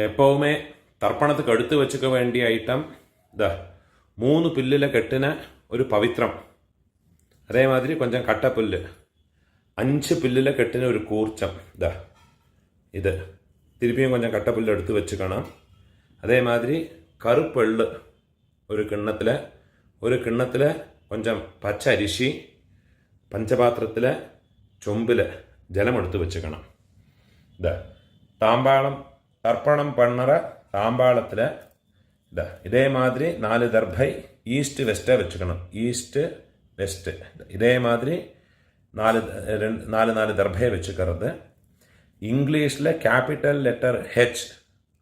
எப்போவுமே தர்ப்பணத்துக்கு எடுத்து வச்சுக்க வேண்டிய ஐட்டம் இதை 3 புல்லில் கெட்டின ஒரு பவித்ரம், அதே மாதிரி கொஞ்சம் கட்டப்புல்லு, 5 புல்லில் கெட்டின ஒரு கூர்ச்சம், இது திருப்பியும் கொஞ்சம் கட்டப்புல்லு எடுத்து வச்சுக்கணும். அதே மாதிரி கருப்பெள்ளு ஒரு கிண்ணத்தில் கொஞ்சம் பச்சை அரிசி, பஞ்சபாத்திரத்தில் சொம்பில் ஜலம் எடுத்து வச்சுக்கணும். தாம்பாளம் தர்ப்பணம் பண்ணுற தாம்பாளத்தில் இதே மாதிரி 4 தர்பை ஈஸ்ட் வெஸ்ட்டை வச்சுக்கணும். ஈஸ்ட்டு வெஸ்ட்டு இதே மாதிரி 4 தர்பையை வச்சுக்கிறது. இங்கிலீஷில் கேபிட்டல் லெட்டர் ஹெச்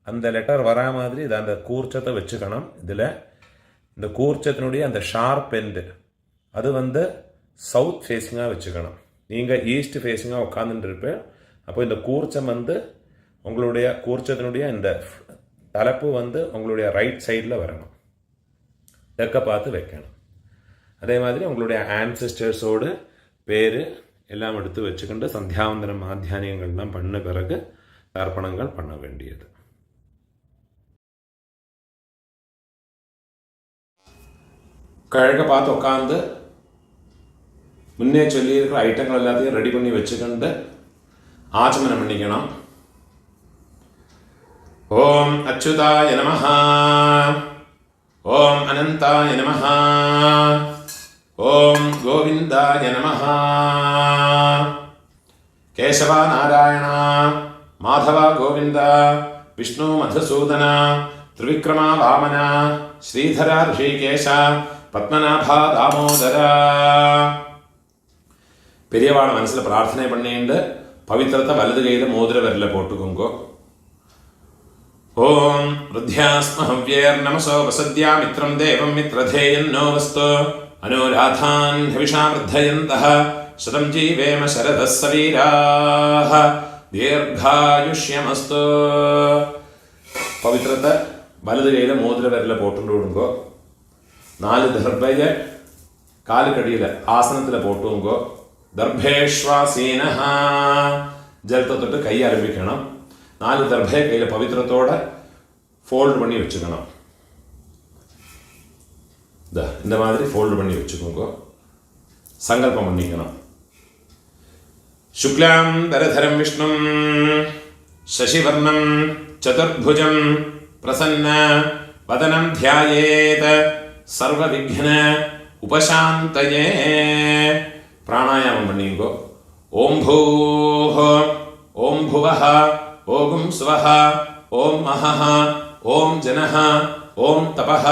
அந்த லெட்டர் வரா மாதிரி இதை அந்த கூர்ச்சத்தை வச்சுக்கணும். இதில் இந்த கூர்ச்சத்தினுடைய அந்த ஷார்ப் எண்டு அது சவுத் ஃபேஸிங்காக வச்சுக்கணும். நீங்கள் ஈஸ்ட் ஃபேஸிங்காக உட்காந்துட்டு இருப்பேன். அப்போ இந்த கூர்ச்சம் உங்களுடைய கூர்ச்சத்தினுடைய இந்த தலைப்பு உங்களுடைய ரைட் சைடில் வரணும், தெற்க பார்த்து வைக்கணும். அதே மாதிரி உங்களுடைய ஆன்செஸ்டர்ஸோடு பேர் எல்லாம் எடுத்து வச்சுக்கிண்டு சந்தியாவந்தனம் மாத்தியானியங்கள்லாம் பண்ண பிறகு தர்ப்பணங்கள் பண்ண வேண்டியது. கிழக்க பார்த்து உட்காந்து முன்னே சொல்லியிருக்கிற ஐட்டங்கள் எல்லாத்தையும் ரெடி பண்ணி வச்சுக்கிண்டு ஆச்சமனம் பண்ணிக்கணும். ஓம் அச்சுதாய நமஹ, ஓம் அனந்தாய நமஹ, ஓம் கோவிந்தாய நமஹ. கேசவா நாராயண மாதவா கோவிந்த விஷ்ணு மதுசூதன திரிவிக்ரமா வாமன ஸ்ரீதரா ரிஷிகேஷ பத்மநாபா தாமோதர. பெரியவாளை மனசில் பிரார்த்தனை பண்ணிட்டு பவித்திரத்தை வலது கையில் மோதிர விரல போட்டுக்கோங்கோ. ஓம் ருத்யாஸ்மஹவ்யேர் நமசோ வசத்யா மித்ரம் தேவம் மித்ரதேயன்னோ வஸ்து அனுராதான் ஹவிஷா வர்தயந்தः சதம் ஜீவேம சரதः சவீராः தீர்காயுஷ்யமஸ்து. பவித்திரத்தை வலது கையில் மோதிர விரல போட்டு விடுங்கோ. 4 தர்பையை காலுக்கடியில் ஆசனத்தில் போட்டுங்கோ. தர்பேஷ்வாசீனஹ ஜலத்தை தொட்டு கை ஆரம்பிக்கணும். 4 தர்பையை கையில் பவித்திரத்தோட ஃபோல்டு பண்ணி வச்சுக்கணும். இந்த மாதிரி ஃபோல்டு பண்ணி வச்சுக்கோங்க. சங்கல்பம் பண்ணிக்கணும். சுக்லாம் தரதரம் விஷ்ணும் சசிவர்ணம் சதுர்புஜம் பிரசன்ன வதனம் தியாயேத் சர்வ விக்ன உபசாந்தயே. பிராணாயாமம் பண்ணிங்கோ. ஓம் பூஹ ஓம் புவஹ ஓம் ஸ்வஹ ஓம் மஹஹ ஓம் ஜனஹ ஓம் தபஹ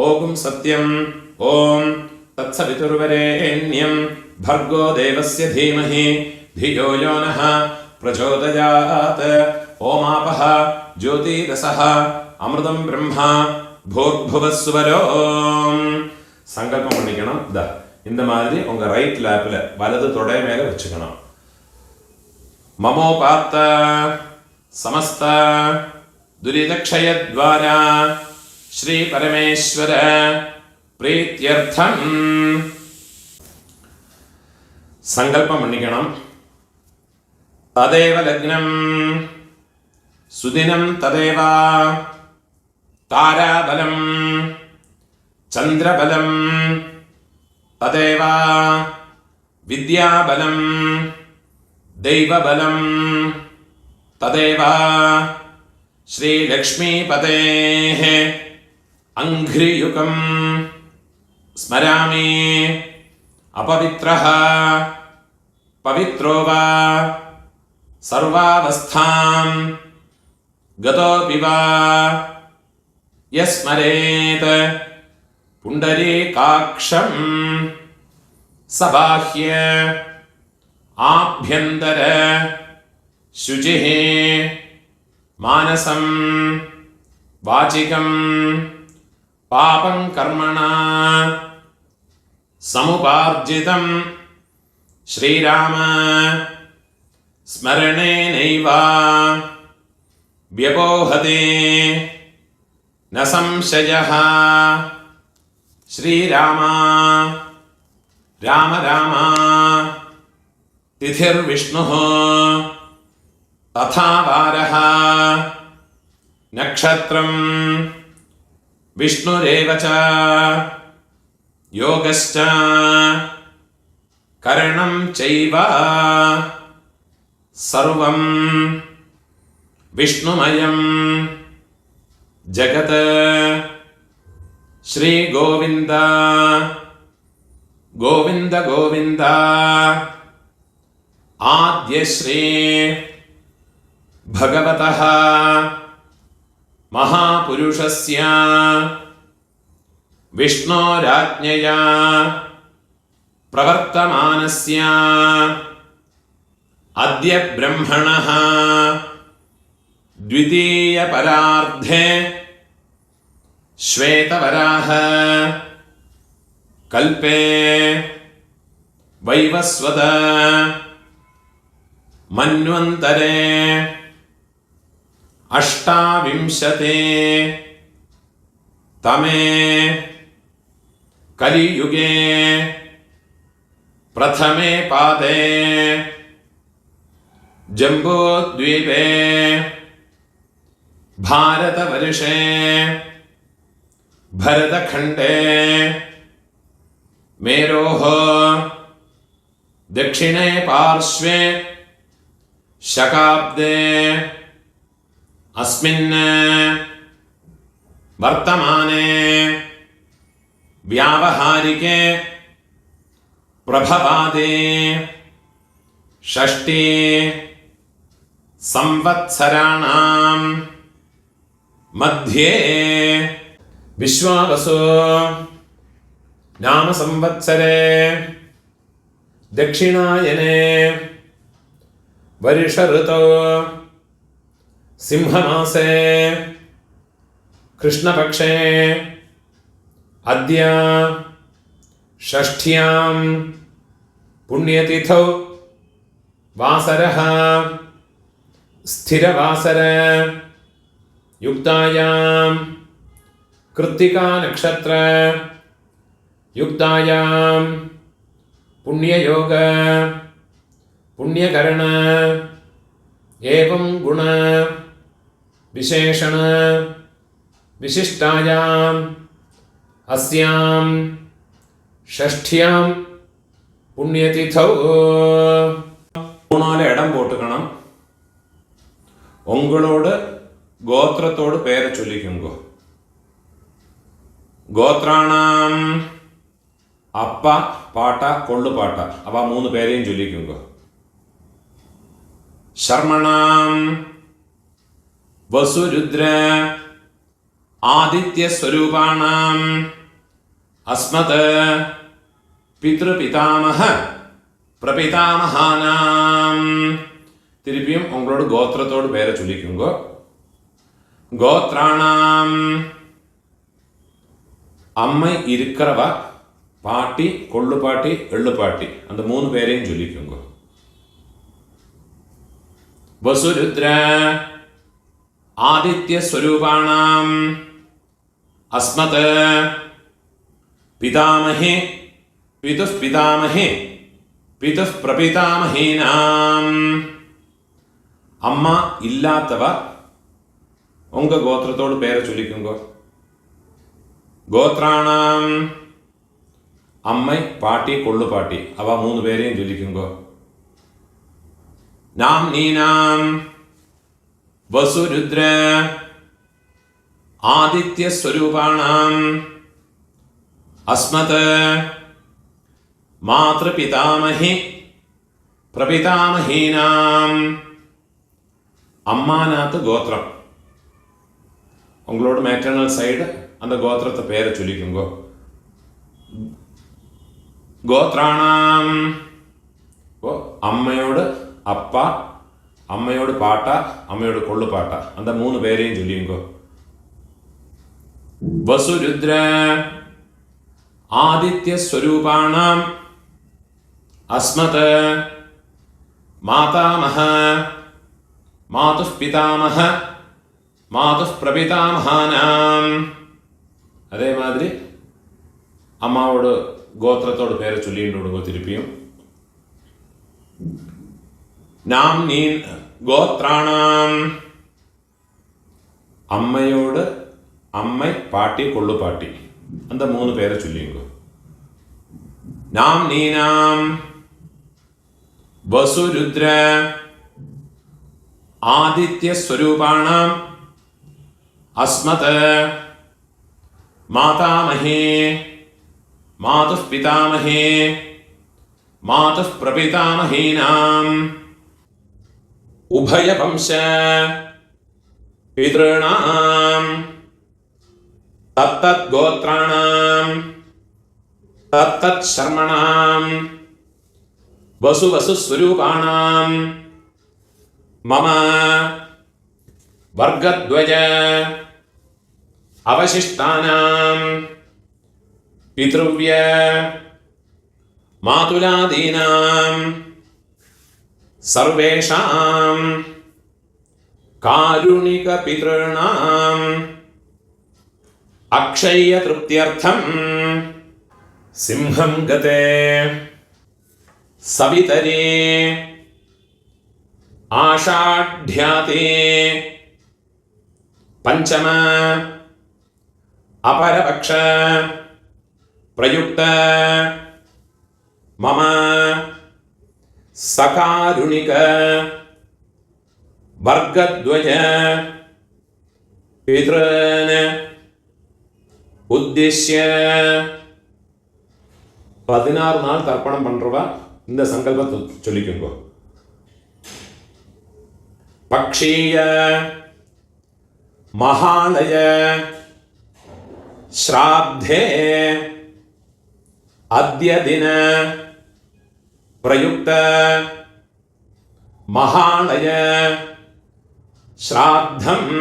ஓம் சத்யம் ஓம் தத்சவிதுர்வரேண்யம் भर्गो देवस्य धीमहि धियो यो नः प्रचोदयात्. ओमापः ज्योतिरसः अमृतं ब्रह्मा भूर्भुवस्वरो. சங்கல்பம் பண்ணிக்கணும். இந்த மாதிரி உங்க ரைட் லேப்ல வலது தொடை மேல வச்சுக்கணும். மமோபாத்த சமஸ்த துரிதக்ஷயத்வாரா ஸ்ரீ பரமேஸ்வர பிரீத்யர்த்தம் சங்கல்பம் பண்ணிக்கணும். ததேவ லக்னம் சுதினம் ததேவ தாராபலம் சந்திரபலம் ததேவ வித்யாபலம் தெய்வபலம் ததேவ ஸ்ரீலக்ஷ்மீபதேஹ அங்க்ரியுகம் ஸ்மராமி. अपवित्रः पवित्रो वा सर्वावस्थां गतोऽपि वा यस्मरेत् पुण्डरीकाक्षं सबाह्य आभ्यन्तर शुचिः मानसं वाचिकं पापं कर्मणा समुपार्जितं श्रीराम स्मरणेनैव व्यपोहते न संशयः. श्रीराम राम राम तिथिर्विष्णुः तथा वारः नक्षत्रं विष्णुरेव च योगश्च करणं चैव सर्वं विष्णुमयं जगत् श्री गोविंद गोविंद गोविंद आद्य श्री भगवतः महापुरुषस्य विष्णोराज्ञया प्रवर्तमानस्य अद्य ब्रह्मणः द्वितीयपरार्धे श्वेतवराह कल्पे वैवस्वत मन्वन्तरे अष्टाविंशते तमे कलियुगे प्रथमे पादे जम्बूद्वीपे भारतवर्षे भरतखण्डे मेरोः दक्षिणे पार्श्वे शकाब्दे अस्मिन् वर्तमाने व्यावहारिके प्रभवादे षष्ठी संवत्सराणां मध्ये विश्वावसु नाम संवत्सरे दक्षिणायने वर्ष ऋतौ सिंहमासे कृष्णपक्षे अद्य षष्ठ्यां पुण्यतिथौ वासरः स्थिरवासर युक्तायां कृत्तिका नक्षत्र युक्तायां पुण्ययोग पुण्यकरण एवं गुण विशेषण विशिष्टायां अस्यां षष्ठ्यां पुण्यतिथौ മൂന്നാല് ഇടം പോട്ടുക്കണം ഉങ്ങളോട് ഗോത്രത്തോട് പേര് ചൊല്ലിക്കുങ്കോ ഗോത്രാണാം അപ്പ പാട്ട കൊള്ളുപാട്ട അവ മൂന്ന് പേരെയും ചൊല്ലിക്കുങ്കോ ശർമ്മണാം വസുരുദ്ര ആദിത്യ സ്വരൂപാണാം അസ്മത് പിതൃപിതാമഹ പ്രപിതാമഹാനാം തിരുപ്പിയും ഉങ്ങളോട് ഗോത്രത്തോട് പേരെ ചൊല്ലിക്കുങ്കോ ഗോത്രാണാം അമ്മ ഇരിക്കറവ പാട്ടി കൊള്ളുപാട്ടി എള്ളുപാട്ടി அந்த മൂന്ന് പേരെയും ചൊല്ലിക്കുങ്കോ വസുരുദ്ര ആദിത്യ സ്വരൂപാണാം അസ്മത് പിതാമഹേ പിതുഃപിതാമഹേ പിതുഃ പ്രപിതാമഹീനാം അമ്മ ഇല്ലാത്തവ ഉങ്ക ഗോത്രത്തോട് പേര് ചൊല്ലിക്കുങ്കോ ഗോത്രാണാം അമ്മ പാട്ടി കൊള്ളുപാട്ടി അവ മൂന്ന് പേരെയും ചൊല്ലിക്കുങ്കോ നാം നീനാം വസുരുദ്ര ആദിത്യ സ്വരൂപാണാം അസ്മത് മാതൃപിതാമഹി പ്രപിതാമഹീനാം അമ്മാനാത്ത് ഗോത്രം ഉങ്ങളോട് മാറ്റേണൽ സൈഡ് அந்த ഗോത്രത്തെ പേര് ചൊല്ലിക്കുങ്കോ ഗോത്രാണാം അമ്മയോട് അപ്പ അമ്മയോട് പാട്ട അമ്മയോട് കൊള്ളുപാട്ട அந்த മൂന്ന് പേരെയും ചൊല്ലിക്കുങ്കോ വസുരുദ്ര ആദിത്യ സ്വരൂപാണാം അസ്മത് മാതാമഹ മാതുഃ പിതാമഹ മാതുഃ പ്രപിതാമഹാനാം അതേമാതിരി അമ്മാവോട് ഗോത്രത്തോട് പേര് ചൊല്ലിയിട്ടുണ്ടോ തിരുപ്പിയും നാം നീ ഗോത്രാണാം அம்மையோடு அம்மை, பாட்டி, கொள்ளு பாட்டி, அந்த 3 பேரை சொல்லிங்கோ. நாம் நீனாம் வசுருத்ர ஆதித்ய ஸ்வரூபாணாம் அஸ்மத் மாதாமஹே மாதுः பிதாமஹே மாதுः பிரபிதாமஹீனாம் உபயவம்ச பித்ருணாம் தத்தத் கோத்ராணாம் தத்தத் சர்மணாம் வசு வசு ஸ்வரூபாணாம் மம வர்க்கத்வய அவசிஷ்டானாம் பித்ருவ்ய மாதுலாதீனாம் சர்வேஷாம் காருணிக பித்ருணாம் அக்ஷய திருப்தியர்த்தம் சிம்ஹம் கதே சவிதரே ஆஷாಢ்யாதே பஞ்சம அபரபக்ஷ பிரயுக்த மம சகாருணிக வர்க்கத்வய பித்ருன் உத்திஷ்ய 16 நாள் தர்ப்பணம் பண்றவா இந்த சங்கல்பத்தை சொல்லிக்கோங்க. பக்ஷீய மகாலய ஸ்ராத்தே அத்ய தின பிரயுக்த மகாலய ஸ்ராத்தம்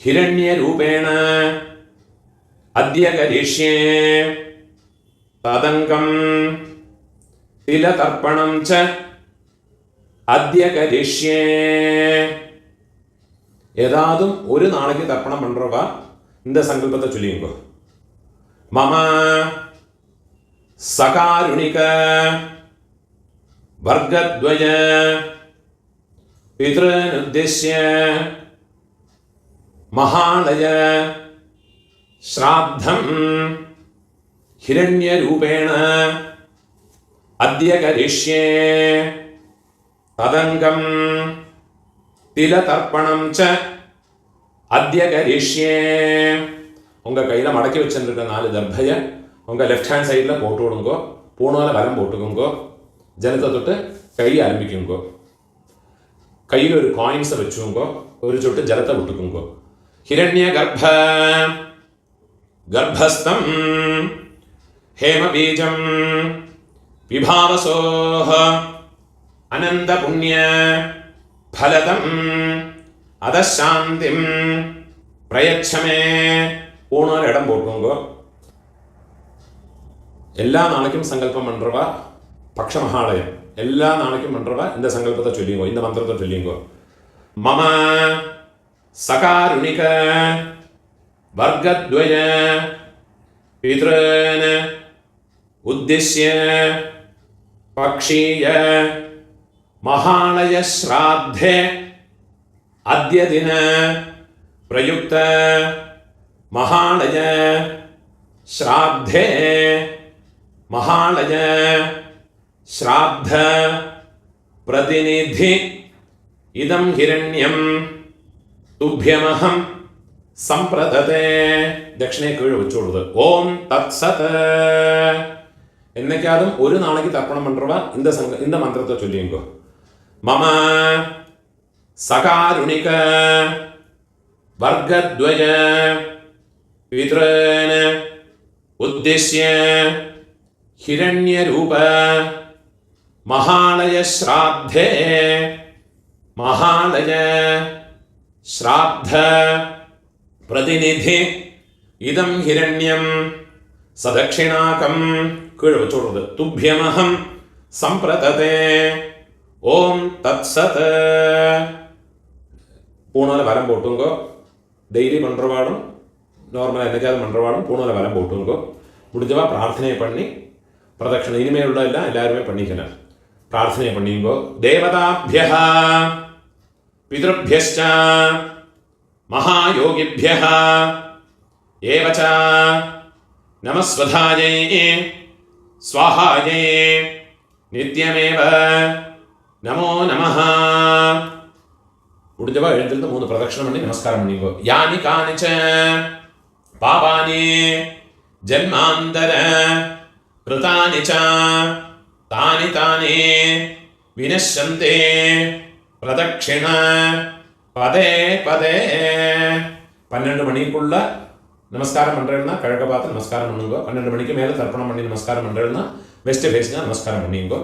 ஹிரண்யரூபேண அத்ய கரிஷ்யே ததங்கம் திலதர்ப்பணம் ச அத்ய கரிஷ்யே. ஏதாவது ஒரு நாளைக்கு தர்ப்பணம் பண்றவா இந்த சங்கல்பத்தை சொல்லிங்கோ. மம சகாருணிக வர்க்கத்வய பித்ருன் உத்திஷ்ய மகாலய ஸ்ராத்தம் ஹிரண்யரூபேண அத்ய கரிஷ்யே ததங்கம் திலதர்ப்பணம் ச அத்ய கரிஷ்யே. உங்க கையில மடக்கி வச்சிருக்க 4 தர்பைய உங்க லெஃப்ட் ஹேண்ட் சைட்ல போட்டு விடுங்கோ. பூணால வரம் போட்டுக்குங்கோ. ஜலத்தை தொட்டு கை ஆரம்பிக்குங்கோ. கையில் ஒரு காயின்ஸை வச்சுங்கோ. ஒரு சொட்டு ஜலத்தை விட்டுக்குங்கோ. ஹிரண்ய கர்ப்பஸ்தம் ஹேம பீஜம் விபாவசோஹ அனந்த புண்ணிய ஃபலதம் அதசாந்திம் பிரயச்சமே. பூணால் இடம் போட்டுங்கோ. எல்லா நாளைக்கும் சங்கல்பம் பண்றவா பக்ஷ மகாலயம் எல்லா நாளைக்கும் பண்றவா இந்த சங்கல்பத்தை சொல்லிங்கோ. இந்த மந்திரத்தை சொல்லிங்கோ. மம சகாருணிக வர்க்கத்வய பித்ருன் உத்திஷ்ய பக்ஷீய மகாலய ஸ்ராத்தே அத்ய தின பிரயுக்த மகாலய ஸ்ராத்தே மகாலய ஸ்ராத்த பிரதிநிதி இதம் ஹிரண்யம் துப்யமஹம் சம்பிரததே. தட்சிணை கீழே வச்சு விடுது. ஓம் தத் சத். என்னைக்காதும் ஒரு நாளைக்கு தர்ப்பணம் பண்றவா இந்த மந்திரத்தை சொல்லிங்கோ. மம சகாருணிக வர்க்கத்வய பித்ருன் உத்திஷ்ய ஹிரண்யரூப மகாலய ஸ்ராத்தே மகாலய ஸ்ராத்த பிரதிநிதி இதம் ஹிரண்யம் சதக்ஷிணாகம் கீழே வச்சு விடுறது. துப்யமஹம் சம்பிரததே. ஓம் தத் சத். பூணால வரம் போட்டுங்கோ. டெய்லி பண்றவாடும் நார்மலாக என்னைக்காவது பண்றவாடும் பூணால வரம் போட்டுங்கோ. முடிஞ்சவா பிரார்த்தனை பண்ணி பிரதட்சணை இனிமேல் உள்ள எல்லாம் எல்லாருமே பண்ணிக்கலாம். பிரார்த்தனை பண்ணிங்கோ. தேவதாபிய பிதృभ्यश्च महायोगिभ्यः एव च नमस्वधायै स्वाहायै नित्यमेव नमो नमः. முடிஞ்சவா எழுந்திருந்து 3 பிரதட்சணம் பண்ணி நமஸ்காரம் பண்ணிக்கோ. யானி கானிச்ச பாபானி ஜன்மாந்தர கிருதானி ச தானி தானி வினஷ்யந்தே பிரதட்சிண பதே பதே. 12 மணிக்குள்ள நமஸ்காரம் பண்ணுறேன்னா கிழக்க பார்த்து நமஸ்காரம் பண்ணுங்க. 12 மணிக்கு மேலே தர்ப்பணம் பண்ணி நமஸ்காரம் பண்ணுறேன்னா வெஸ்ட் ஃபேஸ்னா நமஸ்காரம் பண்ணிங்கோ.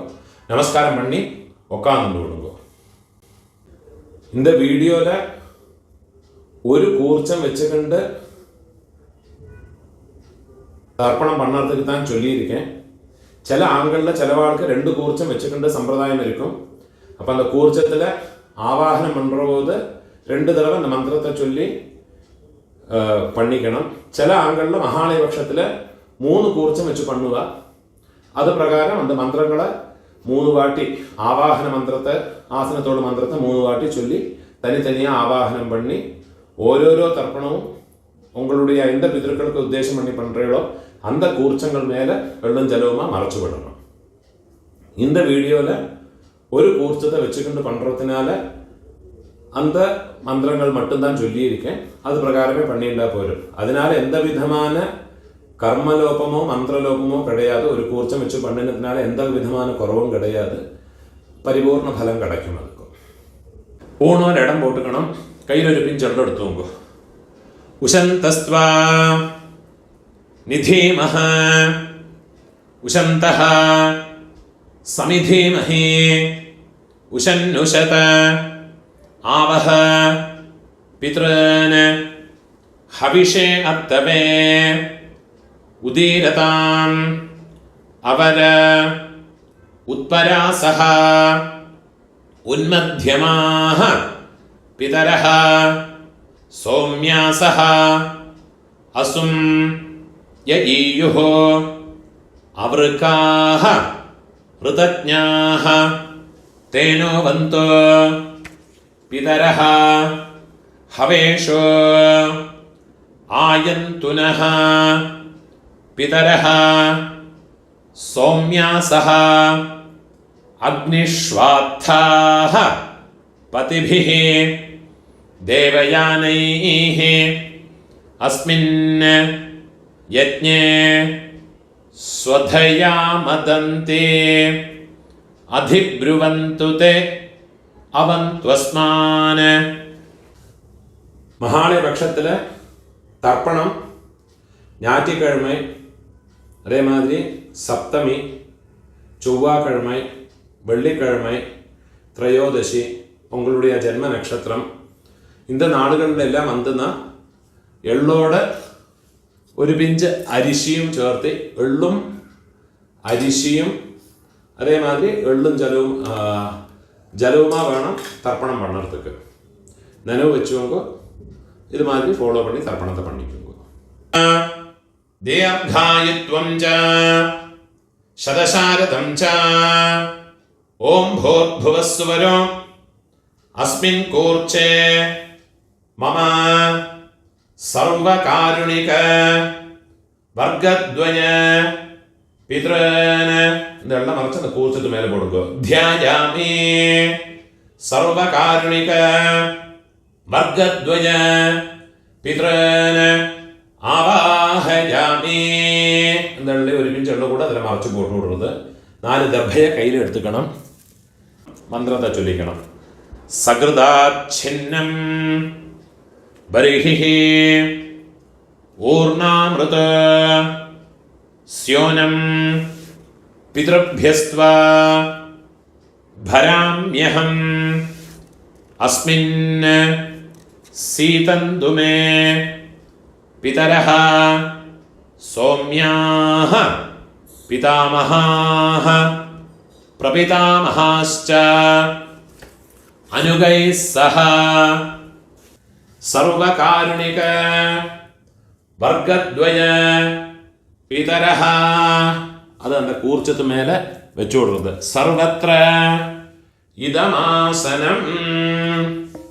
நமஸ்காரம் பண்ணி உட்காந்து விடுங்க. இந்த வீடியோவில் ஒரு கூர்ச்சம் வச்சுக்கிண்டு தர்ப்பணம் பண்ணுறதுக்கு தான் சொல்லியிருக்கேன். சில ஆண்களில் சிலவாளுக்கு 2 கூர்ச்சம் வச்சுக்கிண்டு சம்பிரதாயம் இருக்கும். அப்போ அந்த கூர்ச்சத்தில் ஆவாகனம் பண்ணுற போது 2 தடவை அந்த மந்திரத்தை சொல்லி பண்ணிக்கணும். சில ஆண்களில் மகாலய பட்சத்தில் 3 கூர்ச்சம் வச்சு பண்ணுவா. அது பிரகாரம் அந்த மந்திரங்களை 3 வாட்டி ஆவாகன மந்திரத்தை ஆசனத்தோட மந்திரத்தை 3 வாட்டி சொல்லி தனித்தனியாக ஆவாகனம் பண்ணி ஓரோரோ தர்ப்பணமும் உங்களுடைய எந்த பிதர்களுக்கு உத்தேசம் பண்ணி பண்ணுறீங்களோ அந்த கூர்ச்சங்கள் மேலே வெள்ளம் ஜலவுமாக மறைச்சு விடணும். இந்த வீடியோவில் ஒரு கூர்ச்சத்தை வச்சுக்கிண்டு பண்ணுறதுனால அந்த மந்திரங்கள் மட்டும்தான் சொல்லியிருக்கேன். அது பிரகாரமே பண்ணிட்டா போயிடும். அதனால எந்த விதமான கர்மலோபமோ மந்திரலோபமோ கிடையாது. ஒரு கூர்ச்சம் வச்சு பண்ணினதுனால எந்த விதமான குறவும் கிடையாது. பரிபூர்ண பலம் கிடைக்கும். அதுக்கும் ஊனோர் இடம் போட்டுக்கணும். கையில் ஒரு பிஞ்செல்லாம் எடுத்துவோங்க. உஷந்தஸ்த்வா நிதீமஹ உஷந்தஹ சமிதீமஹி உஷன்னுஷத ஆவஹ பித்ரன் ஹவிஷே அத்தவே உதீரதாம் அவர் உத்பராசஹ உன்மத்யமாஹ பிதரஹ சௌம்யாசஹ அசும் யஈயுஹ அவருக்காஹ ருதஜ்ஞாஹ தேனோ வந்தோ பிதரஹ ஹவேஷோ ஆயந்துனஹ பிதரஹ சௌம்யாசஹ அக்னிஷ்வாத்தாஹ பதிபிஹ தேவயானைஹ அஸ்மின் யஜ்ஞே ஸ்வதயா மதந்தே அதிப்ருவந்து தே அவந்த்வஸ்மான். மகாலய பட்சத்தில் தர்ப்பணம் ஞாயிற்றுக்கிழமை, அதே மாதிரி சப்தமி, செவ்வாய்க்கிழமை, வெள்ளிக்கிழமை, திரையோதசி, உங்களுடைய ஜென்ம நட்சத்திரம், இந்த നാളുകളിലെല്ലാം வந்துன்னா എള്ളോட ഒരു പിഞ്ച് അരിശിയും ചേർത്ത് എള്ളും അരിശിയും അതേമാതിരി എള്ളും ജലവുമാ വേണം തർപ്പണം பண்ணுறதுக்கு. നനവ് വെച്ചുകൊണ്ട് ഇത് മാതിരി ഫോളോ பண்ணி തർപ്പണത്തെ பண்ணிக்கோங்க. ദീർഘായുത്വം ച ശതശാരദം ച ഓം ഭൂർഭുവസ്സുവരോ അസ്മിൻ കൂർച്ചേ മമ സർവകാരുണിക വർഗദ്വയ പിതൃൻ. ഇതെല്ലാം മറിച്ച് அந்த കൂർച്ചത്ത് മേലെ കൊടുക്കുക. ധ്യായാമി സർവകാരുണിക വർഗദ്വയ പിതൃൻ ആവാഹയാമി. എന്നുള്ള ഒരു പിഞ്ച് എണ്ണ കൂടെ അതിൽ മറച്ച് പോട്ട് കൊടുക്കുന്നത്. 4 ദർഭയെ കയ്യിൽ എടുത്തുക്കണം. മന്ത്രത്തെ ചൊല്ലിക്കണം. സകൃതാച്ഛിന്നം ബർഹിഃ ഊർണാമൃത സ്യോനം പിതൃഭ്യസ്ത്വാ ഭരാമ്യഹം അസ്മിൻ സീതന്തു മേ പിതരഃ സൗമ്യാഃ പിതാമഹാഃ പ്രപിതാമഹാശ്ച അനുഗൈഃ സഹ സർവകാരുണിക വർഗദ്വയ പിതരഃ. അത് அந்த കൂർച്ചത്ത് മേലെ വെച്ചു കൊടുക്കുന്നത്. സർവത്ര ഇദമാസനം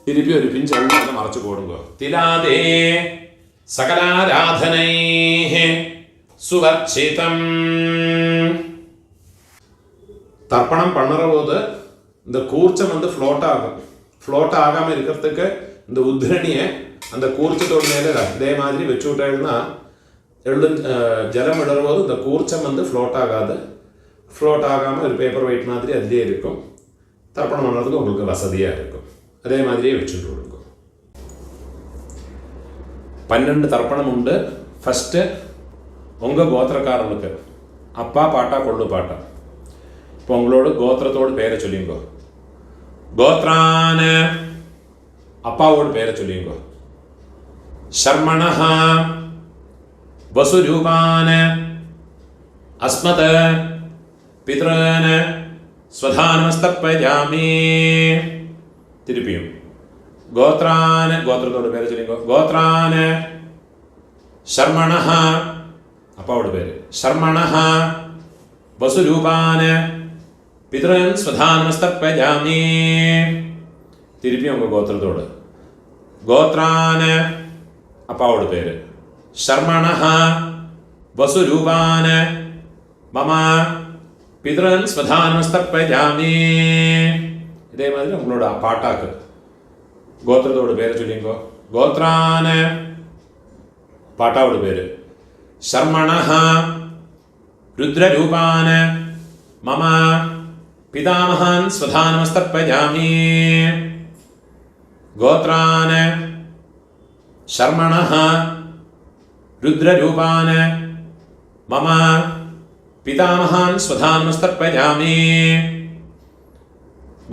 തിരുപ്പി ഒരു പിഞ്ച് എണ്ണ മറച്ചു കൊടുങ്കോ. തിലാദേ സകലാരാധനൈ സുവർച്ചിതം. தர்ப்பணம் பண்ணுற போது இந்த கூர்ச்சம் ஃப்ளோட் ஆகும். ஃப்ளோட் ஆகாமல் இருக்கிறதுக்கு இந்த உத்ரணியை அந்த கூர்ச்சத்தோட மேலே இதே மாதிரி வச்சு விட்டேன்னா ஜலம் விடுற போது இந்த கூர்ச்சம் ஃப்ளோட் ஆகாது. ஃப்ளோட் ஆகாமல் ஒரு பேப்பர் வெயிட் மாதிரி அதிலே இருக்கும். தர்ப்பணம் பண்ணுறதுக்கு உங்களுக்கு வசதியாக இருக்கும். அதே மாதிரியே வச்சுட்டு கொடுக்கும். 12 தர்ப்பணம் உண்டு. ஃபஸ்ட்டு உங்கள் கோத்திரக்காரர்களுக்கு அப்பா பாட்டா கொள்ளு பாட்டா. இப்போ உங்களோட கோத்திரத்தோடு பேரை சொல்லிங்கோ. கோத்ரான அப்பாவோட பேரை சொல்லிங்கோ. ஷர்மணஹா வசுரூபான அஸ்மத பித்ரான ஸ்வதானமஸ்தர்ப்பயாமி. திருப்பியும் கோத்ரான கோத்திரத்தோட பேரை சொல்லிங்கோ. கோத்ரான ஷர்மணஹா அப்பாவோட பேர். ஷர்மணஹா வசுரூபான பித்ரன் ஸ்வதானமஸ்தர்ப்பயாமி. திருப்பி உங்கள் கோத்திரத்தோடு. கோத்ரான அப்பாவோட பேர். ஷர்மணஹா வசுரூபான மம பித்ரன் ஸ்வதானமஸ்தர்ப்பயாமி. இதே மாதிரி உங்களோட பாட்டாக்கு கோத்திரத்தோட பேரை சொல்லிங்கோ. கோத்ரான பாட்டாவோட பேர். ஷர்மணஹா ருத்ரரூபான மம பிதாமகான் ஸ்வதானமஸ்தர்ப்பயாமி. கோத்ரான ஷர்மணஹா ருத்ரரூபான மம பிதாமகான் ஸ்வதானமஸ்தர்ப்பயாமி.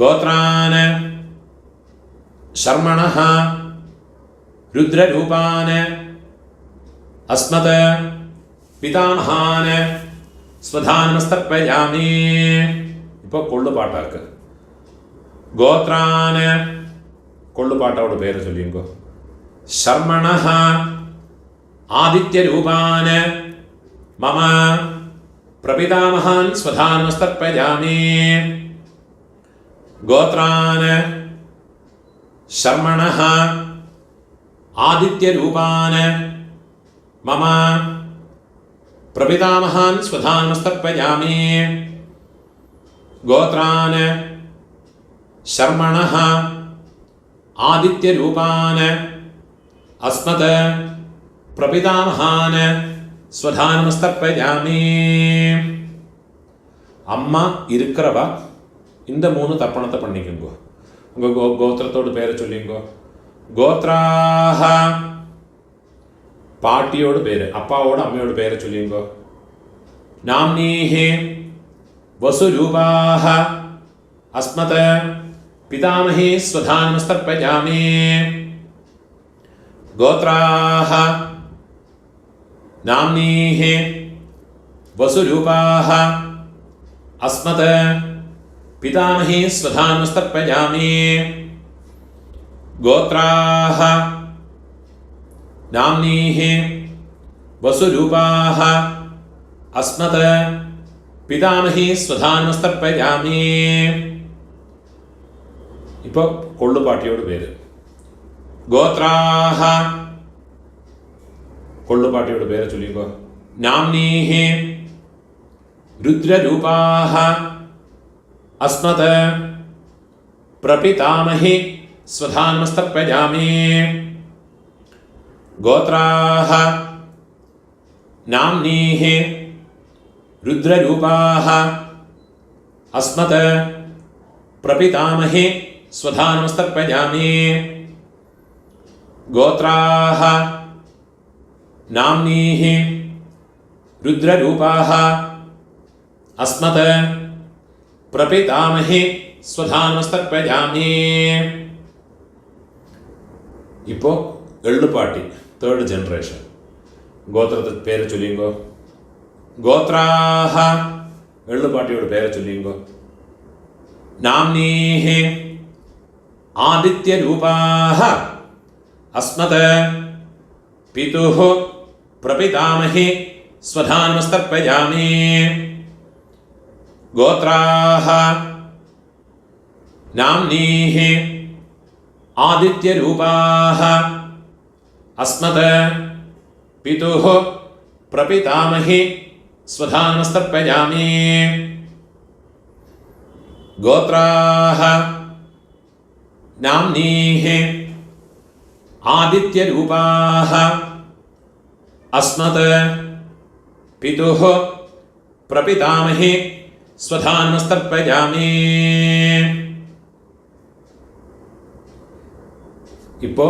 கோத்ரான ஷர்மணஹா ருத்ரரூபான அஸ்மத பிதாமகான ஸ்வதானமஸ்தர்ப்பயாமி. இப்போ கொள்ளு பாட்டாக்கு. கோத்ரான கொள்ளு பாட்டாவோட பேரை சொல்லிங்கோ. ஷர்மணஹா ஆதித்யரூபான மம பிரபிதாமகான் ஸ்வதானமஸ்தர்ப்பயாமி. கோத்ரான ஷர்மணஹா ஆதித்யரூபான மம பிரபிதாமகான் ஸ்வதானமஸ்தர்ப்பயாமி. கோத்ரான ஷர்மணஹா ஆதித்யரூபான அஸ்மத பிரபிதாமகான ஸ்வதானமஸ்தர்ப்பயாமி. அம்மா இருக்கிறவா இந்த 3 தர்ப்பணத்தை பண்ணிக்கோங்க. உங்கள் கோத்திரத்தோட பேரை சொல்லிங்கோ. கோத்ராஹ பாட்டியோட பேர். அப்பாவோட அம்மையோட பேரை சொல்லிங்கோ. நாம்னீஹி வசுரூபாஹ அஸ்மத பிதாமஹி ஸ்வதானமஸ்தர்ப்பயாமி. கோத்ராஹ நாம்னீஹி வசுரூபாஹ அஸ்மத பிதாமஹி ஸ்வதானமஸ்தர்ப்பயாமி. கோத்ராஹ நாம்னீஹி வசுரூபாஹ அஸ்மத பிதாமஹி ஸ்வதானமஸ்தர்ப்பயாமி. இப்போ கொள்ளு பாட்டியோட பேர். கோத்ராஹ கொள்ளு பாட்டியோட பேரை சொல்லிக்கோ. நாம்னீஹி ருத்ரரூபாஹ அஸ்மத பிரபிதாமஹி ஸ்வதானமஸ்தர்ப்பயாமி. கோத்ராஹ நாம்னீஹி ருத்ரரூபாஹ அஸ்மத பிரபிதாமஹி ஸ்வதானமஸ்தர்ப்பயாமி. கோத்ராஹ நாம்னீஹி ருத்ரரூபாஹ அஸ்மத பிரபிதாமஹி ஸ்வதானமஸ்தர்ப்பயாமி. இப்போ எள்ளுப்பாட்டி 3rd ஜெனரேஷன். கோத்திரத்துக்கு பேரை சொல்லிங்கோ. கோத்ராஹ எள்ளுப்பாட்டியோட பேரை சொல்லிங்கோ. நாம்னீஹி ஆதித்யரூபாஹ அஸ்மத பிதுஹ பிரபிதாமஹி ஸ்வதானமஸ்தர்ப்பயாமி. கோத்ராஹ நாம்னீஹி ആദിത്യരൂപാഃ അസ്മത് പിതുഃ പ്രപിതാമഹി സ്വധാ നമസ്തർപ്പയാമി. ഗോത്രാഃ നാംനീഃ ആദിത്യരൂപാഃ അസ്മത് പിതുഃ പ്രപിതാമഹി സ്വധാ നമസ്തർപ്പയാമി. இப்போ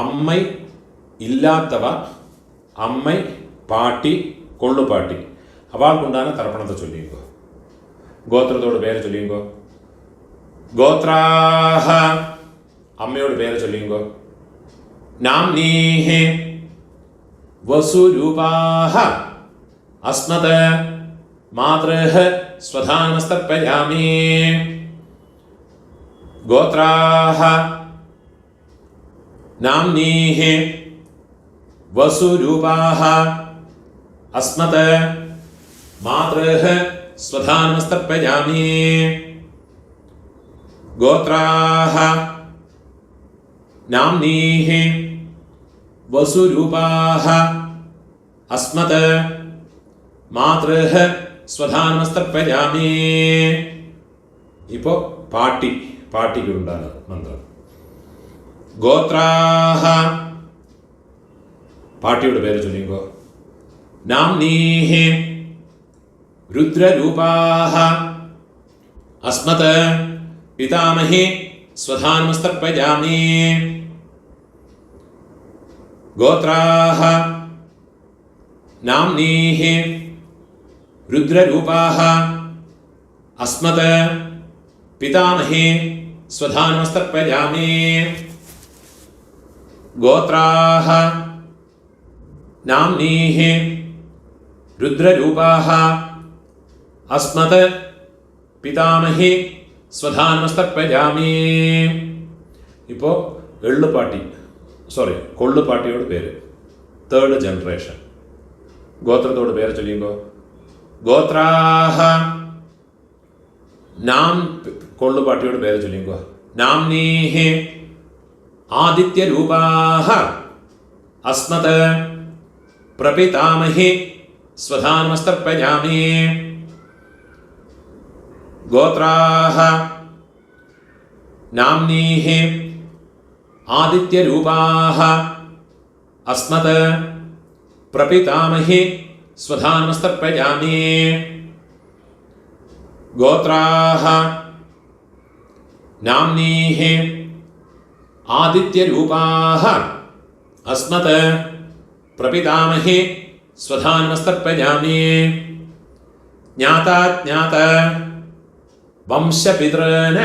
அம்மை இல்லாதவ, அம்மை பாட்டி, கொள்ளு பாட்டி அவளுக்கு உண்டான தர்ப்பணத்தை சொல்லிங்கோ. கோத்திரத்தோட பேரை சொல்லிங்கோ. கோத்ராஹ அம்மையோட பேரை சொல்லிங்கோ. நாம்னீஹ வசுரூபாஹ அஸ்மத மாத்ருஹ ஸ்வதா நமஸ்தர்ப்பயாமி. கோத்ராஹ नाम्नीः वसुरूपाः अस्मत् मातृः स्वधा नमस्तर्पयामि. गोत्राः नाम्नीः वसुरूपाः अस्मत् मातृः स्वधा नमस्तर्पयामि. ഇപ്പോൾ പാട്ടിക്കുണ്ടാണ് മന്ത്രം. ഗോത്രാഹ പാട്ടിയുടെ പേര് ചൊല്ലിക്കോ. നാംനീഹ രുദ്രരൂപാഹ അസ്മത് പിതാമഹി സ്വധാ നമസ്തർപ്പയാമി. ഗോത്രാഹ നാംനീഹ രുദ്രരൂപാഹ അസ്മത് പിതാമഹി സ്വധാ നമസ്തർപ്പയാമി. ഗോത്രാഹ നാംനീഹ രുദ്രരൂപാഹ അസ്മത് പിതാമഹി സ്വധാ നമസ്തർപ്പയാമി. ഇപ്പോൾ കൊള്ളുപാട്ടിയോട് പേര്, തേർഡ് ജനറേഷൻ. ഗോത്രത്തോട് പേര് ചൊല്ലിയുമ്പോൾ ഗോത്രാഹ കൊള്ളുപാട്ടിയോട് പേര് ചൊല്ലിയുമ്പോൾ നാംനീഹ ആദിത്യരൂപാഃ അസ്മത് പ്രപിതാമഹി സ്വധാ നമസ്തർപ്പയാമി. ഗോത്രാഃ നാംനീഃ ആദിത്യരൂപാഃ അസ്മത് പ്രപിതാമഹി സ്വധാ നമസ്തർപ്പയാമി. ഗോത്രാഃ നാംനീഃ ആദിത്യരൂപാഃ അസ്മത് പ്രപിതാമഹി സ്വധാ നമസ്തർപ്പയാമി. ജ്ഞാതാജ്ഞാത വംശപിതॄൻ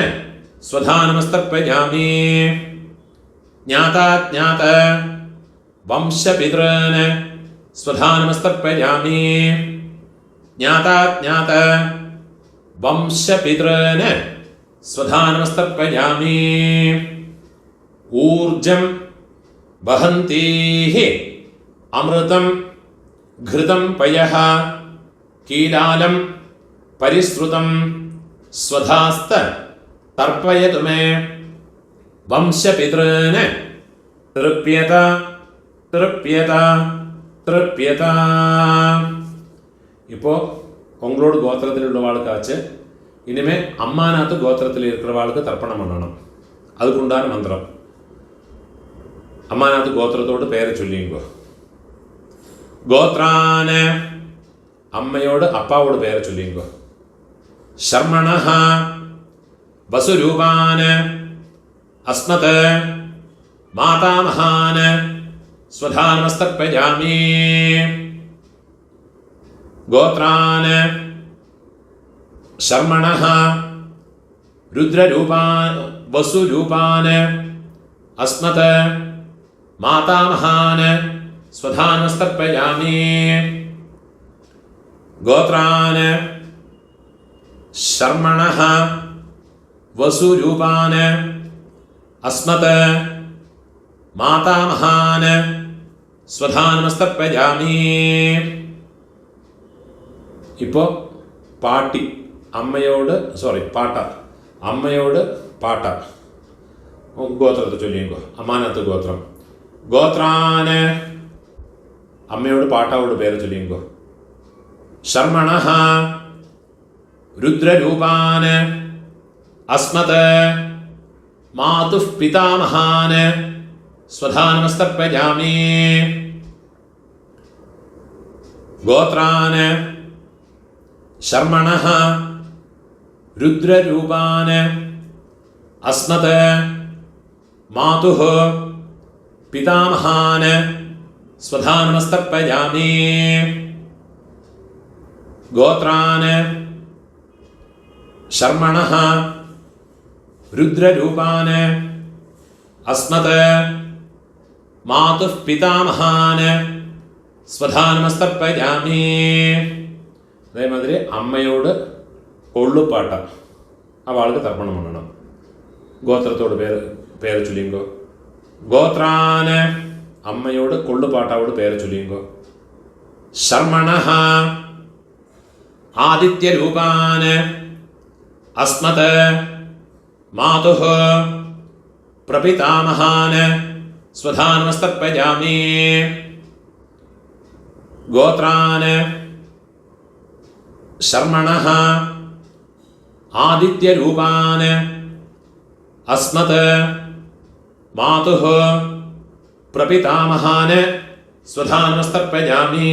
സ്വധാ നമസ്തർപ്പയാമി. ജ്ഞാതാജ്ഞാത വംശപിതॄൻ സ്വധാ നമസ്തർപ്പയാമി. ജ്ഞാതാജ്ഞാത വംശപിതॄൻ സ്വധാ നമസ്തർപ്പയാമി. ഊർജം വഹന്തീഃ അമൃതം ഘൃതം പയഃ കീലാലം പരിശ്രുതം സ്വധാസ്ത തർപ്പയതു മേ. വംശപിതॄൻ തൃപ്യത തൃപ്യത തൃപ്യത. ഇപ്പോൾ உங்களோட கோத்திரத்தில் உள்ளவாளுக்காச்சு இனிமே அம்மாநாத்து கோத்திரத்தில் இருக்கிறவாளுக்கு தர்ப்பணம் பண்ணணும். அதுக்குண்டான மந்திரம். അമ്മാനാത്ത് ഗോത്രത്തോട് പേര് ചൊല്ലിയുമ്പോ ഗോത്രാന് അമ്മയോട് അപ്പാവോട് പേര് ചൊല്ലിയുമ്പോ ശർമ്മണഃ വസുരൂപാന് അസ്മത് മാതാമഹാന് സ്വധാ നമസ്തർപ്പയാമി. ഗോത്രാന് ശർമ്മണഃ രുദ്രരൂപാൻ വസുരൂപാന് അസ്മത് മാതാമഹാന് സ്വധാ നമസ്തർപ്പയാമി. ഗോത്രാന് ശർമ്മണഃ വസുരൂപാന് അസ്മത് മാതാമഹാന് സ്വധാ നമസ്തർപ്പയാമി. ഇപ്പോൾ അമ്മയോട് പാട്ട ഗോത്രത്തെ ചൊല്ലിയെങ്കോ. അമ്മാനത്ത് ഗോത്രം. ഗോത്രാന് അമ്മയോട് പാട്ടാവോട് പേര് ചൊല്ലിയെങ്കോ. ശർമ്മണഃ രുദ്രരൂപാന് അസ്മത് മാതുഃ പിതാമഹാന് സ്വധാനമസ്തർപ്പയാമി. ഗോത്രാന് ശർമ്മണഃ രുദ്രരൂപാന് അസ്മത് മാതുഃ പിതാമഹാന് സ്വധാനമസ്തർപ്പയാമി. ഗോത്രാന് ശർമ്മണഃ രുദ്രരൂപാന് അസ്മത് മാതുഃ പിതാമഹാന് സ്വധാനമസ്തർപ്പയാമി. അതേമാതിരി അമ്മയോട് കൊള്ളുപ്പാട്ട അവൾക്ക് തർപ്പണം பண்ணണം. ഗോത്രത്തോട് പേര് ചൊല്ലിങ്കോ. ഗോത്രാന് അമ്മയോട് കൊള്ളുപാട്ടാവോട് പേര് ചൊല്ലിങ്കോ. ശർമ്മണഃ ആദിത്യരൂപാന് അസ്മത് മാതുഃ പ്രപിതാമഹാന് സ്വധാനമസ്തർപ്പയാമി. ഗോത്രാന് ശർമ്മണഃ ആദിത്യരൂപാന് അസ്മത് മാതുഃ പ്രപിതാമഹാന് സ്വധാനമസ്തർപ്പയാമി.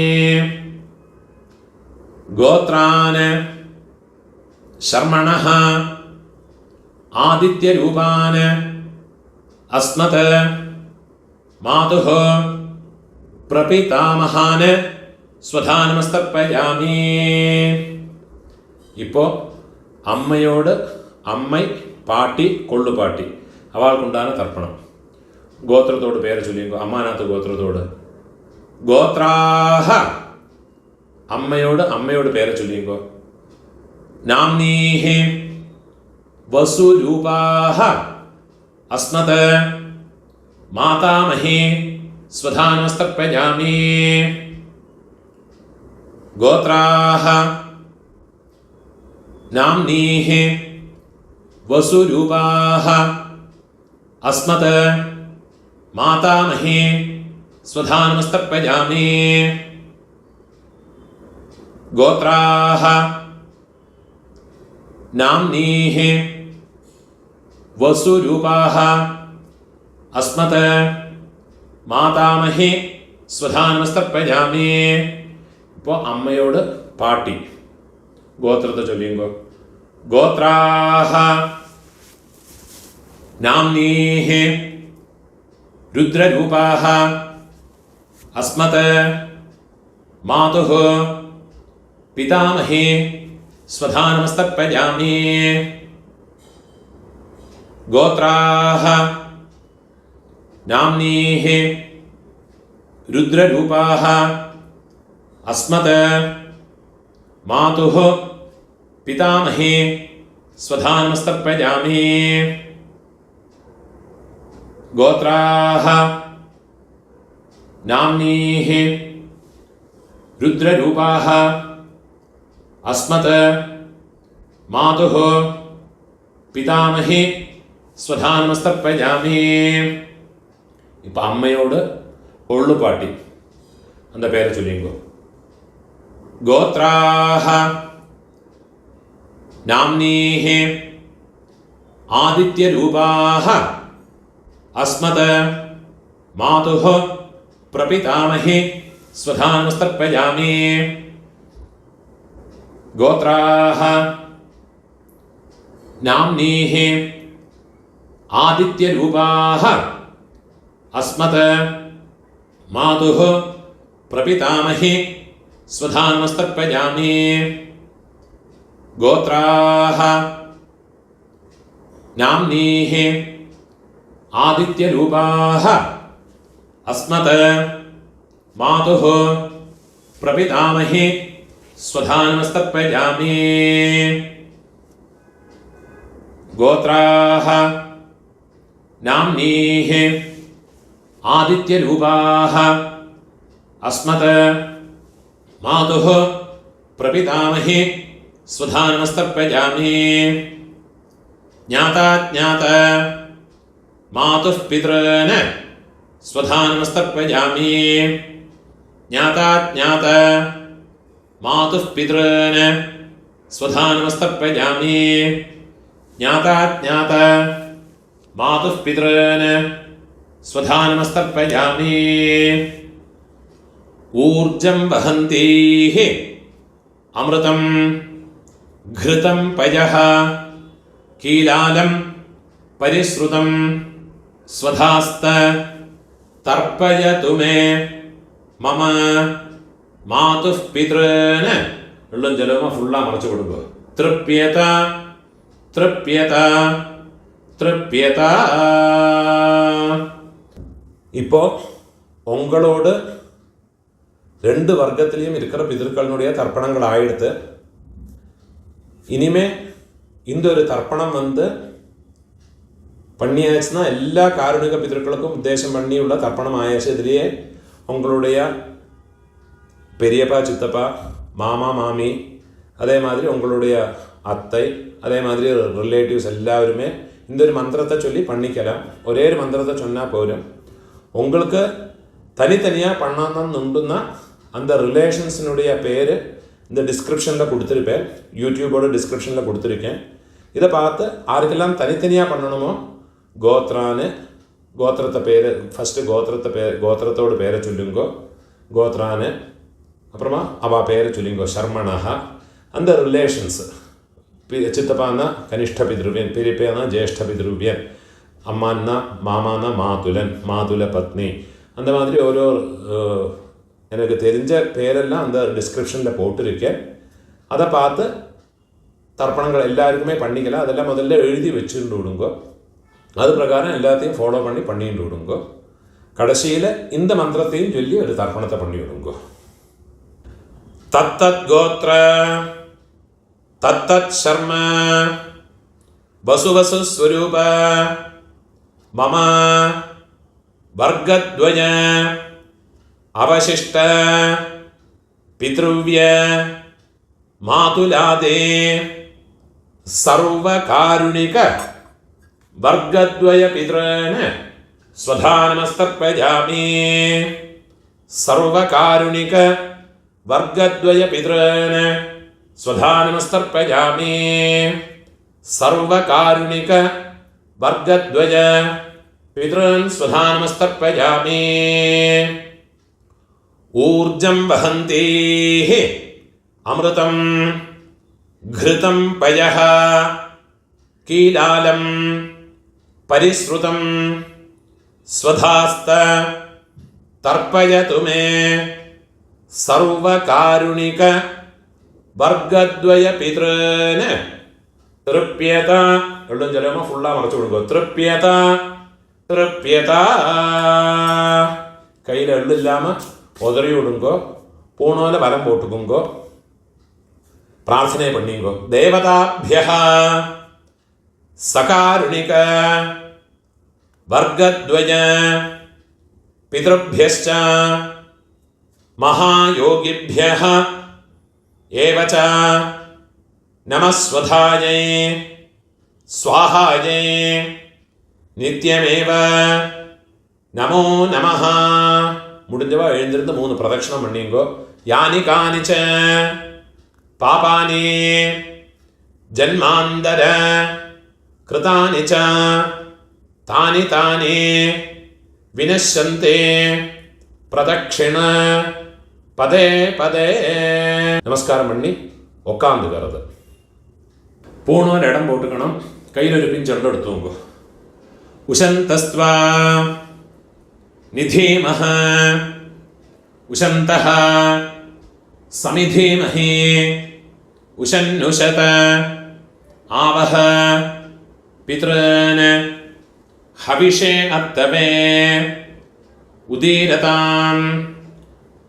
ഗോത്രാന് ശർമ്മണഃ ആദിത്യരൂപാന് അസ്മത് മാതുഃ പ്രപിതാമഹാന് സ്വധാനമസ്തർപ്പയാമി. ഇപ്പോൾ അമ്മയോട് അമ്മ പാട്ടി കൊള്ളുപാട്ടി അവൾക്കുണ്ടാകുന്ന തർപ്പണം. ഗോത്രത്തോട് പേര് ചൊല്ലിങ്കോ. അമ്മാനത്ത് ഗോത്രത്തോട്. ഗോത്രാഹ അമ്മയോട് പേര് ചൊല്ലിങ്കോ. നാംനീഹി വസുരൂപാഹ അസ്മത് മാതാമഹി സ്വധാനമസ്തർപ്പയാമി. ഗോത്രാഹ നാംനീഹി വസുരൂപാഹ അസ്മത് മാതാമഹി സ്വധാനമസ്തർപ്പയാമി. ഗോത്രാഹ നാംനീഹി വസുരൂപാഹ അസ്മത് മാതാമഹി സ്വധാനമസ്തർപ്പയാമി. ഇപ്പോൾ അമ്മയോട് പാട്ടി ഗോത്രത്തെ ചൊല്ലിയുമ്പോൾ ഗോത്രാഹ നാംനീഹി രുദ്രരൂപാഹ അസ്മത് മാതുഃ പിതാമഹി സ്വധാനമസ്തർപ്പയാമി. ഗോത്രാഹ നാംനീഹി രുദ്രരൂപാഹ അസ്മത് മാതുഃ പിതാമഹി സ്വധാനമസ്തർപ്പയാമി. ഗോത്രാഹ നാംനീഹി രുദ്രരൂപാഹ അസ്മത് മാതുഃ പിതാമഹി സ്വധാനമസ്തർപ്പയാമി. ഇപ്പം അമ്മയോട് കൊള്ളുപാട്ടി அந்த പേര് ചൊല്ലിങ്കോ. ഗോത്രാഹ നാംനീഹി ആദിത്യരൂപാഹ അസ്മത് മാതുഃ പ്രപിതാമഹി സ്വധാനമസ്തർപ്പയാമി. ഗോത്രാഹ നാംനീഹി ആദിത്യരൂപാഹ അസ്മത് മാതുഃ പ്രപിതാമഹി സ്വധാനമസ്തർപ്പയാമി. ഗോത്രാഹ നാംനീഹി ആദിത്യരൂപാഹ അസ്മത് മാതുഃ പ്രപിതാമഹി സ്വധാനമസ്തർപ്പയാമി. ഗോത്രാഹ നാംനീഹി ആദിത്യരൂപാഹ അസ്മത് മാതുഃ പ്രപിതാമഹി സ്വധാനമസ്തർപ്പയാമി. ജ്ഞാതാജ്ഞാത मातुः पितॄन् स्वधानमस्तर्पयामि ज्ञाताज्ञात मातुः पितॄन् स्वधानमस्तर्पयामि ज्ञाताज्ञात मातुः पितॄन् स्वधानमस्तर्पयामि ऊर्जं वहन्तीः अमृतं घृतं पयः कीलालं परिश्रुतं स्वधास्त तर्पयतु मे मम मातुः पितॄन् വെള്ളം ജലവും ഫുള്ളാ മറച്ചു കൊടുക്കുക തൃപ്യത തൃപ്യത തൃപ്യത இப்போ உங்களோடு ரெண்டு வர்க்கத்திலையும் இருக்கிற பிதர்களுடைய தர்ப்பணங்கள் ஆயிடுத்து. இனிமே இந்த ஒரு தர்ப்பணம் பண்ணியாச்சுன்னா எல்லா காருணிக பிதர்களுக்கும் உத்தேசம் பண்ணியுள்ள தர்ப்பணம் ஆயாச்சு. இதுலேயே உங்களுடைய பெரியப்பா சித்தப்பா மாமா மாமி அதே மாதிரி உங்களுடைய அத்தை அதே மாதிரி ரிலேட்டிவ்ஸ் எல்லாருமே இந்த ஒரு மந்திரத்தை சொல்லி பண்ணிக்கலாம். ஒரே ஒரு மந்திரத்தை சொன்னால் போரும். உங்களுக்கு தனித்தனியாக பண்ணணும்னா அந்த ரிலேஷன்ஸினுடைய பேர் இந்த டிஸ்கிரிப்ஷனில் கொடுத்துருப்பேன், யூடியூபோட டிஸ்கிரிப்ஷனில் கொடுத்துருக்கேன். இதை பார்த்து யாருக்கெல்லாம் தனித்தனியாக பண்ணணுமோ கோத்ரான்னு கோத்திரத்தை பேர் ஃபஸ்ட்டு கோத்திரத்தோட பேரை சொல்லுங்கோ கோத்ரான்னு, அப்புறமா அவள் பேரை சொல்லிங்கோ ஷர்மணா. அந்த ரிலேஷன்ஸ் சித்தப்பான்னா கனிஷ்ட பித்ருவியன், பெரியப்பேனா ஜேஷ்ட பித்ருவியன், அம்மான்னா மாமானா மாதுலன் மாதுல பத்னி, அந்த மாதிரி ஓரோ எனக்கு தெரிஞ்ச பேரெல்லாம் அந்த டிஸ்கிரிப்ஷனில் போட்டிருக்கேன். அதை பார்த்து தர்ப்பணங்கள் எல்லாருக்குமே பண்ணிக்கலாம். அதெல்லாம் முதல்ல எழுதி வச்சுட்டு விடுங்கோ. அது பிரகாரம் எல்லாத்தையும் ஃபாலோ பண்ணிட்டு விடுங்கோ. கடைசியில் இந்த மந்திரத்தையும் சொல்லி ஒரு தர்ப்பணத்தை பண்ணி விடுங்கோ. தத்தத் கோத்ர தத்தத் சர்ம வசுவசு ஸ்வரூப மம வர்க்கத்வய அவசிஷ்ட பித்ருவ்ய மாதுலாதே சர்வகாருணிக வர்க்கத்வய பித்ரன் ஸ்வதானமஸ்தர்ப்பயாமி சர்வகாருணிக வர்க்கத்வய பித்ரன் ஸ்வதானமஸ்தர்ப்பயாமி சர்வகாருணிக வர்க்கத்வய பித்ரன் ஸ்வதானமஸ்தர்ப்பயாமி ஊர்ஜம் வஹந்தீஹ அமிர்தம் घृतं पयः कीलालं परिश्रुतं स्वधास्त तर्पयतु मे सर्वकारुणिक वर्गद्वय पितॄन् तृप्यत എള്ളും ജലമ ഫുള്ളാ മറച്ചു കൊടുക്കുക തൃപ്യത തൃപ്യത കയ്യിൽ എള്ളില്ലാമ ഉതറി വിടുങ്കോ പൂണോല വലം പോട്ടുക്കുങ്കോ प्रार्थने पण्णिंगो देवताभ्यः सकारुणिक वर्गद्वय पितृभ्यश्च महायोगिभ्यः एव च नमस्वधायै स्वाहायै नित्यमेव नमो नमः मुडिंजव एഴുந்திருந்து 3 प्रदक्षिणम पण्णिंगो यानि कानि च पापानि जन्मांतर कृतानि च तानि तानि विनश्यन्ते प्रदक्षिण पदे पदे नमस्कारम पण्णि उक्कार्ந்துக்கிறது பூணோல இடம் போட்டுக்கணும் கையில ஒரு பிஞ்ச் எள்ளு எடுத்துங்க உஷந்தஸ்த்வா நிதீமஹ உஷந்தஹ समिधीमहि उशन्नुषत आवह पितॄन् हविषे अत्तवे उदीरताम्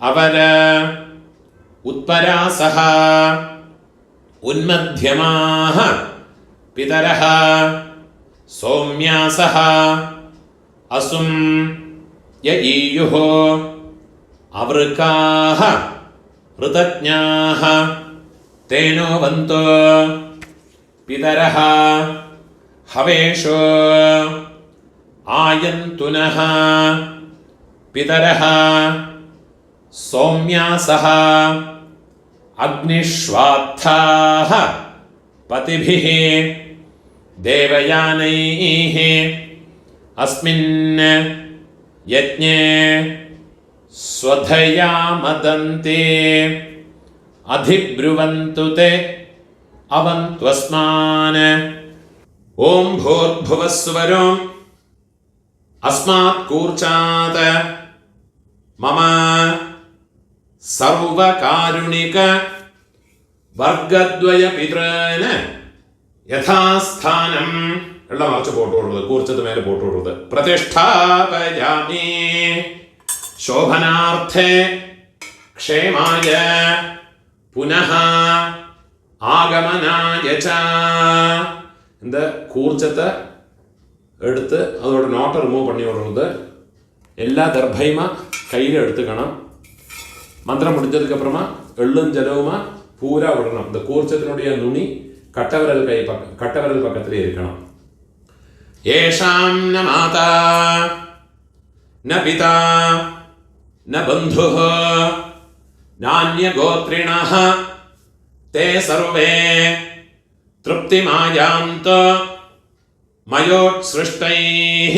अवर उत्परासः उन्मध्यमाः पितरः सौम्यासः असुं यईयुः अवृकाः ऋतज्ञाः तेनो वन्तो पितरः हवेषो ആയന്തുനഃ പിതരഃ സൗമ്യാസഃ അഗ്നിഷ്വാത്ഥാഃ പതിഭിഃ ദേവയാനൈഃ അസ്മിൻ യജ്ഞേ സ്വധയാ മദന്തി അധിബ്രുവന്തു തേ അവന്ത്വസ്മാൻ. ഓം ഭൂർഭുവസ്സുവരോ അസ്മാത് കൂർച്ചാത് മമ സർവകാരുണിക വർഗദ്വയ പിതൃന് യഥാസ്ഥാനം ഉള്ള മറച്ച് പോട്ടുകൊടുത്തത് കൂർച്ചത്ത് മേലെ പോട്ടുകൊടുത്തത് പ്രതിഷ്ഠാപയാമി ശോഭനാർത്ഥേ ക്ഷേമായ പുനഃ ആഗമനായ ച. இந்த கூர்ச்சத்தை எடுத்து அதோட நோட்டை ரிமூவ் பண்ணி விடுறது. எல்லா தர்பையுமா கையில் எடுத்துக்கணும். மந்திரம் முடிஞ்சதுக்கப்புறமா எள்ளும் ஜலவுமா பூரா விடணும். இந்த கூர்ச்சத்தினுடைய நுனி கட்டவிரல் பக்கத்திலே இருக்கணும். ஏஷாம் ந மாதா ந பிதா ந பந்துः நான்யகோத்ரிணः தே சர்வே തൃപ്തിമായാന്ത മയോത്സൃഷ്ടൈഃ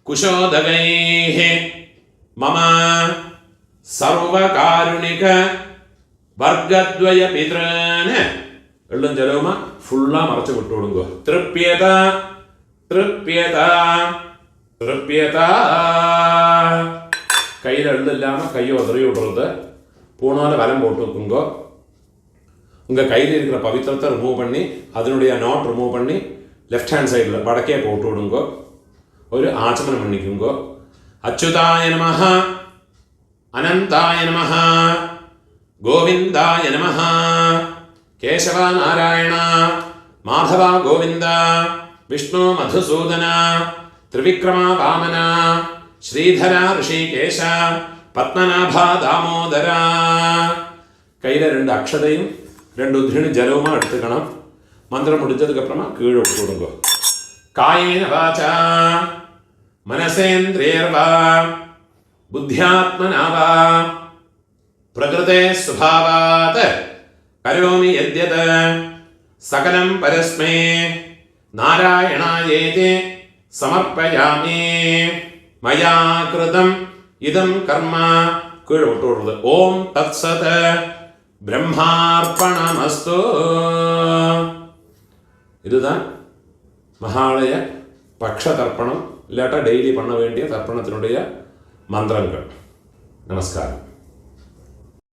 കുശോദകൈഃ മമ സർവകാരുണിക വർഗദ്വയ പിതൃന് എള്ളും ജലവുമ ഫുള്ളാ മറച്ചു വിട്ടുകൊടുക്കുക. തൃപ്യത തൃപ്യത തൃപ്യത. കയ്യിൽ എള്ളില്ലാമ கையை உதறி விடுறது. பூணால வலம் போட்டு வைக்குங்க. உங்கள் கையில் இருக்கிற பவித்திரத்தை ரிமூவ் பண்ணி அதனுடைய நாட் ரிமூவ் பண்ணி லெஃப்ட் ஹேண்ட் சைடில் வடக்கே போட்டு விடுங்கோ. ஒரு ஆச்சமனம் பண்ணிக்குங்கோ. அச்சுதாய நமஹ அனந்தாய நமஹ கோவிந்தாய நமஹ கேசவ நாராயண மாதவ கோவிந்த விஷ்ணு மதுசூதன ത്രിവിക്രമ വാമന ശ്രീധര ഋഷികേശ പത്മനാഭ ദാമോദര. കയ്യിലെ 2 അക്ഷതയും 2 ഉദ്ധിണി ജലവുമാ എടുത്തുക്കണം. മന്ത്രം മുടിച്ചതുക്കപ്പുറമാ കീഴ് ഇട്ട് കൊടുക്കുക. കായേന വാച മനസേന്ദ്രിയർവാ ബുദ്ധ്യാത്മനാവാ പ്രകൃതേ സ്വഭാവാത് കരോമി യദ്യത് സകലം പരസ്മൈ നാരായണായേതി സമർപ്പയാമി. മയാ കൃതം ഇദം കർമ്മ കീഴ് വിട്ടുകൊടുത്തത്. ഓം തത്സത് பிரம்மார்ப்பணமஸ்து. இதுதான் மகாலய பக்ஷ தர்ப்பணம் இல்லாட்டா டெய்லி பண்ண வேண்டிய தர்ப்பணத்தினுடைய மந்திரங்கள். நமஸ்காரம்.